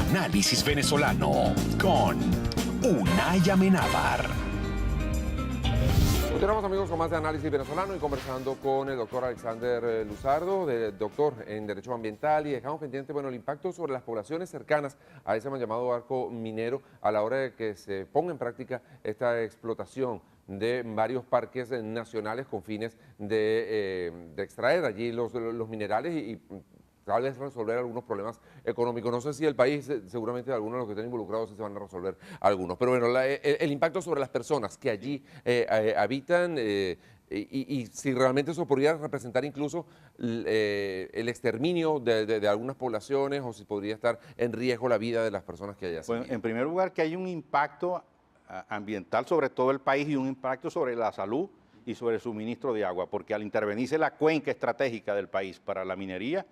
Análisis venezolano con Unay Amenábar. Continuamos, amigos, con más de Análisis Venezolano y conversando con el doctor Alexander Luzardo, doctor en Derecho Ambiental, y dejamos pendiente, bueno, el impacto sobre las poblaciones cercanas a ese mal llamado arco minero a la hora de que se ponga en práctica esta explotación de varios parques nacionales con fines de extraer allí los minerales y tal vez resolver algunos problemas económicos. No sé si el país, seguramente algunos de los que están involucrados sí se van a resolver algunos. Pero bueno, el impacto sobre las personas que allí habitan y si realmente eso podría representar incluso el exterminio de algunas poblaciones o si podría estar en riesgo la vida de las personas que allá se Bueno, viven. en primer lugar, que hay un impacto ambiental sobre todo el país y un impacto sobre la salud y sobre el suministro de agua, porque al intervenirse la cuenca estratégica del país para la minería,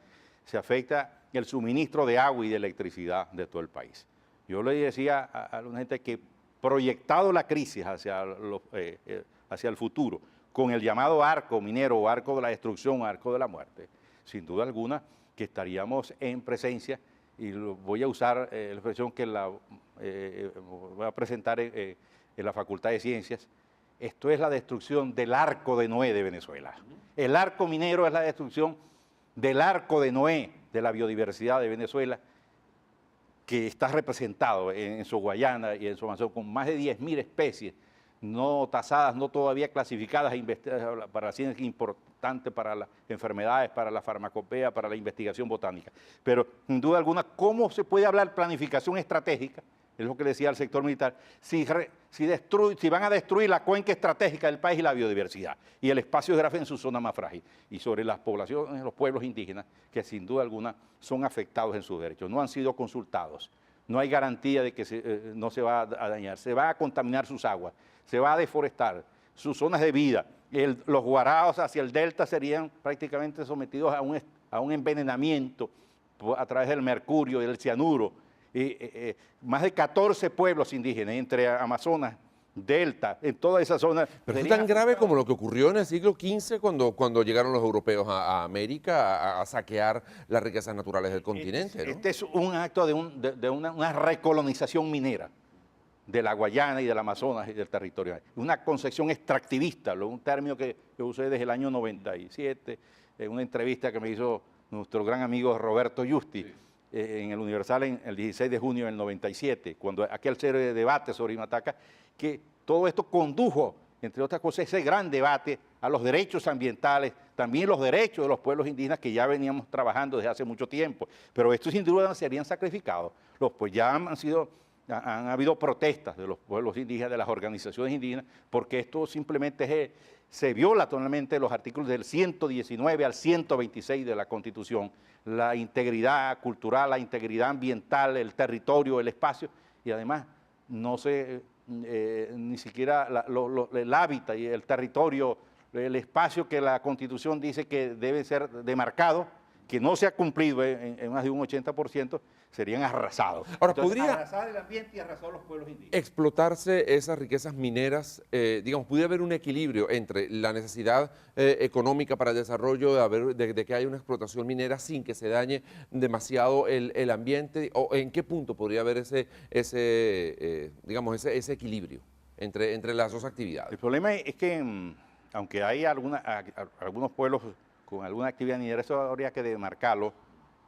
se afecta el suministro de agua y de electricidad de todo el país. Yo le decía a la gente que proyectado la crisis hacia el futuro, con el llamado arco minero o arco de la destrucción, arco de la muerte, sin duda alguna que estaríamos en presencia, y voy a usar la expresión que voy a presentar en la Facultad de Ciencias. Esto es la destrucción del arco de Noé de Venezuela. El arco minero es la destrucción del arco de Noé de la biodiversidad de Venezuela, que está representado en su Guayana y en su Amazonas con más de 10.000 especies no tasadas, no todavía clasificadas para la ciencia, importante para las enfermedades, para la farmacopea, para la investigación botánica. Pero sin duda alguna, ¿cómo se puede hablar de planificación estratégica? Es lo que decía el sector militar, si van a destruir la cuenca estratégica del país y la biodiversidad y el espacio geográfico en su zona más frágil, y sobre las poblaciones, los pueblos indígenas, que sin duda alguna son afectados en sus derechos, no han sido consultados, no hay garantía de que no se va a dañar, se va a contaminar sus aguas, se va a deforestar sus zonas de vida, los guaraos hacia el delta serían prácticamente sometidos a un envenenamiento a través del mercurio y del cianuro. Más de 14 pueblos indígenas entre Amazonas, Delta, en toda esa zona. Pero es tan grave como lo que ocurrió en el siglo XV cuando llegaron los europeos a América a saquear las riquezas naturales del continente, ¿no? Este es un acto de una recolonización minera de la Guayana y del Amazonas y del territorio. Una concepción extractivista, un término que yo usé desde el año 97, en una entrevista que me hizo nuestro gran amigo Roberto Justi. Sí. En el Universal el 16 de junio del 97, cuando aquel serie de debate sobre Imataca, que todo esto condujo, entre otras cosas, ese gran debate a los derechos ambientales, también los derechos de los pueblos indígenas que ya veníamos trabajando desde hace mucho tiempo. Pero estos sin duda serían sacrificados. Pues ya han habido protestas de los pueblos indígenas, de las organizaciones indígenas, porque esto simplemente se viola totalmente los artículos del 119 al 126 de la Constitución, la integridad cultural, la integridad ambiental, el territorio, el espacio, y además no se, ni siquiera el hábitat y el territorio, el espacio que la Constitución dice que debe ser demarcado, que no se ha cumplido en más de un 80%, serían arrasados. Ahora, entonces, ¿podría arrasar el ambiente y arrasar los pueblos indígenas? Explotarse esas riquezas mineras, digamos, puede haber un equilibrio entre la necesidad económica para el desarrollo, de que haya una explotación minera sin que se dañe demasiado el ambiente, o en qué punto podría haber ese equilibrio entre las dos actividades? El problema es que, aunque hay algunos pueblos con alguna actividad minera, eso habría que demarcarlo,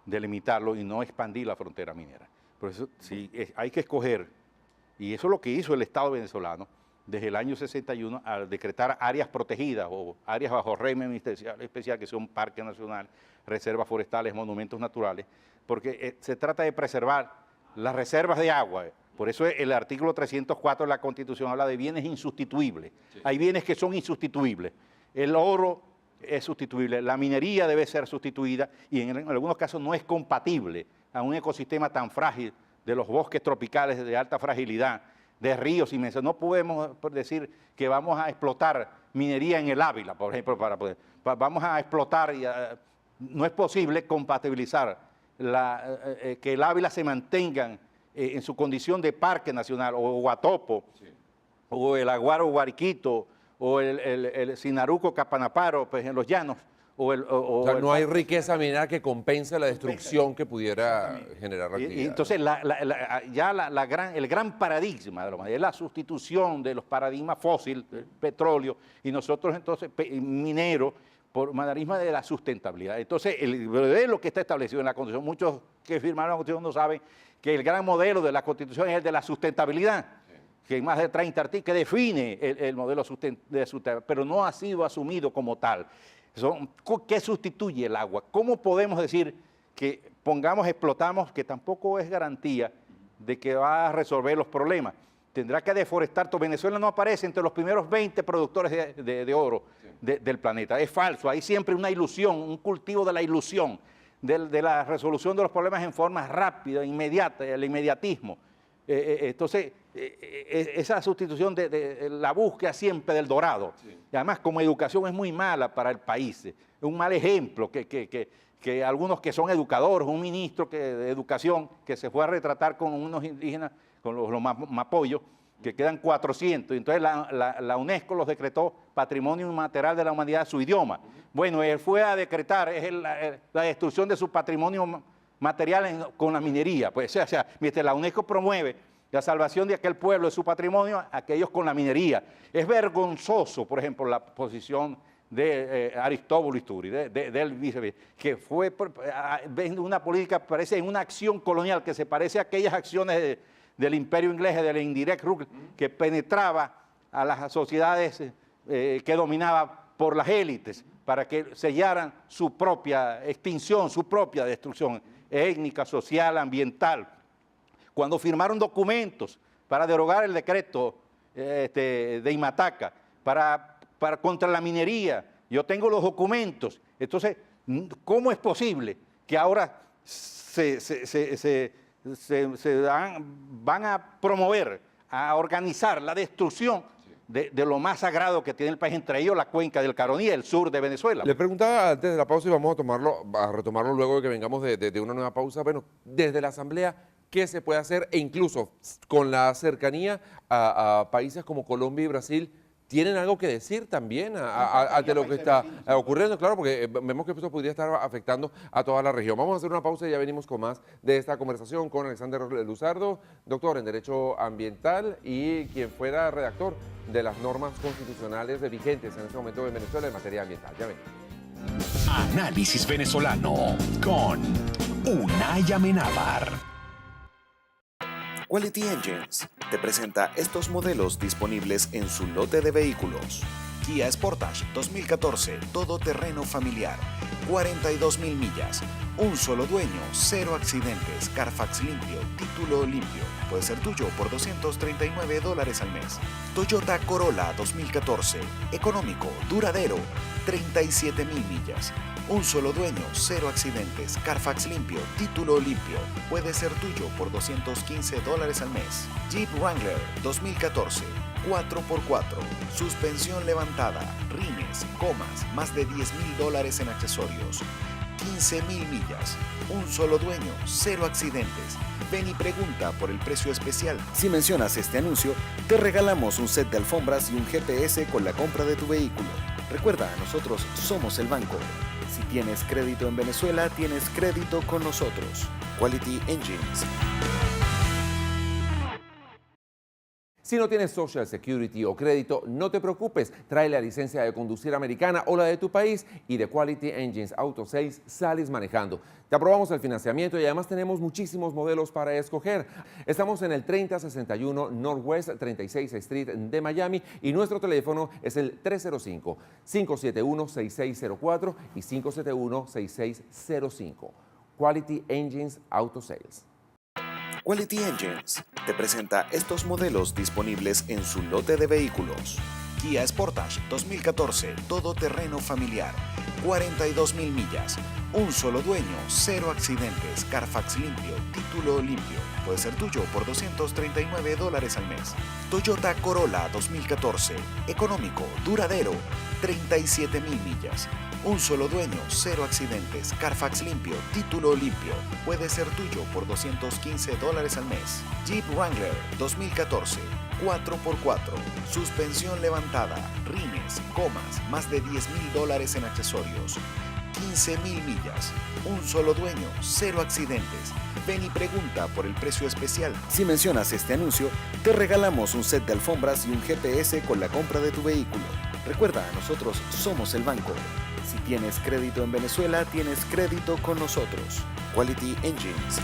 delimitarlo y no expandir la frontera minera. Por eso sí, hay que escoger, y eso es lo que hizo el Estado venezolano desde el año 61 al decretar áreas protegidas o áreas bajo régimen ministerial especial, que son parques nacionales, reservas forestales, monumentos naturales, porque se trata de preservar las reservas de agua. Por eso el artículo 304 de la Constitución habla de bienes insustituibles. Sí. Hay bienes que son insustituibles. El oro es sustituible, la minería debe ser sustituida y en algunos casos no es compatible a un ecosistema tan frágil de los bosques tropicales de alta fragilidad, de ríos inmensos. No podemos decir que vamos a explotar minería en el Ávila, por ejemplo, vamos a explotar, no es posible compatibilizar que el Ávila se mantenga en su condición de parque nacional, o Guatopo, sí, o el Aguaro Guariquito, o el Sinaruco Capanaparo, pues en los llanos, O sea, no hay riqueza minera que compense la destrucción que pudiera generar la actividad. Y entonces el gran paradigma de la humanidad es la sustitución de los paradigmas fósiles, el petróleo, y nosotros entonces minero, por paradigma de la sustentabilidad. Entonces, es lo que está establecido en la Constitución. Muchos que firmaron la Constitución no saben que el gran modelo de la Constitución es el de la sustentabilidad, que hay más de 30 artículos, que define el modelo de sustentabilidad, pero no ha sido asumido como tal. ¿Qué sustituye el agua? ¿Cómo podemos decir que explotamos, que tampoco es garantía de que va a resolver los problemas? Tendrá que deforestar. Venezuela no aparece entre los primeros 20 productores de oro del planeta. Es falso. Hay siempre una ilusión, un cultivo de la ilusión, de la resolución de los problemas en forma rápida, inmediata, el inmediatismo. Entonces, esa sustitución de la búsqueda siempre del dorado. Sí. Y además, como educación es muy mala para el país. Es un mal ejemplo que algunos que son educadores, un ministro de educación que se fue a retratar con unos indígenas, con los mapollos, que quedan 400, y entonces la UNESCO los decretó Patrimonio Inmaterial de la Humanidad, su idioma. Bueno, él fue a decretar la destrucción de su patrimonio material con la minería. Pues, o sea, mientras la UNESCO promueve la salvación de aquel pueblo, de su patrimonio, aquellos con la minería. Es vergonzoso, por ejemplo, la posición de Aristóbulo Isturi, del vicepresidente, que fue una política, parece en una acción colonial que se parece a aquellas acciones del imperio inglés, del indirect rule, que penetraba a las sociedades que dominaba por las élites para que sellaran su propia extinción, su propia destrucción étnica, social, ambiental. Cuando firmaron documentos para derogar el decreto de Imataca, contra la minería, yo tengo los documentos. Entonces, ¿cómo es posible que ahora van a promover, a organizar la destrucción de lo más sagrado que tiene el país, entre ellos la cuenca del Caroní, el sur de Venezuela? Le preguntaba antes de la pausa y vamos a retomarlo luego de que vengamos de una nueva pausa. Bueno, desde la Asamblea, ¿qué se puede hacer? E incluso con la cercanía a países como Colombia y Brasil, ¿tienen algo que decir también ante lo que está ocurriendo? Claro, porque vemos que esto podría estar afectando a toda la región. Vamos a hacer una pausa y ya venimos con más de esta conversación con Alexander Luzardo, doctor en Derecho Ambiental y quien fuera redactor de las normas constitucionales vigentes en este momento en Venezuela en materia ambiental. Ya venimos. Análisis venezolano con Unay Amenábar. Quality Engines te presenta estos modelos disponibles en su lote de vehículos. Kia Sportage 2014, todoterreno familiar, 42.000 millas, un solo dueño, 0 accidentes, Carfax limpio, título limpio. Puede ser tuyo por $239 al mes. Toyota Corolla 2014, económico, duradero, 37.000 millas. Un solo dueño, 0 accidentes, Carfax limpio, título limpio. Puede ser tuyo por $215 al mes. Jeep Wrangler 2014, 4x4, suspensión levantada, rines, gomas, más de $10.000 en accesorios. 15.000 millas, un solo dueño, 0 accidentes. Ven y pregunta por el precio especial. Si mencionas este anuncio, te regalamos un set de alfombras y un GPS con la compra de tu vehículo. Recuerda, nosotros somos el banco. Si tienes crédito en Venezuela, tienes crédito con nosotros. Quality Engines. Si no tienes Social Security o crédito, no te preocupes. Trae la licencia de conducir americana o la de tu país y de Quality Engines Auto Sales sales manejando. Te aprobamos el financiamiento y además tenemos muchísimos modelos para escoger. Estamos en el 3061 Northwest 36th Street de Miami y nuestro teléfono es el 305-571-6604 y 571-6605. Quality Engines Auto Sales. Quality Engines te presenta estos modelos disponibles en su lote de vehículos. Kia Sportage 2014, todoterreno familiar, 42.000 millas, un solo dueño, 0 accidentes, Carfax limpio, título limpio. Puede ser tuyo por $239 al mes. Toyota Corolla 2014, económico, duradero, 37.000 millas. Un solo dueño, 0 accidentes, Carfax limpio, título limpio. Puede ser tuyo por $215 al mes. Jeep Wrangler 2014, 4x4, suspensión levantada, rines, gomas, más de $10.000 en accesorios. 15.000 millas. Un solo dueño, 0 accidentes. Ven y pregunta por el precio especial. Si mencionas este anuncio, te regalamos un set de alfombras y un GPS con la compra de tu vehículo. Recuerda, nosotros somos el banco. Si tienes crédito en Venezuela, tienes crédito con nosotros. Quality Engines.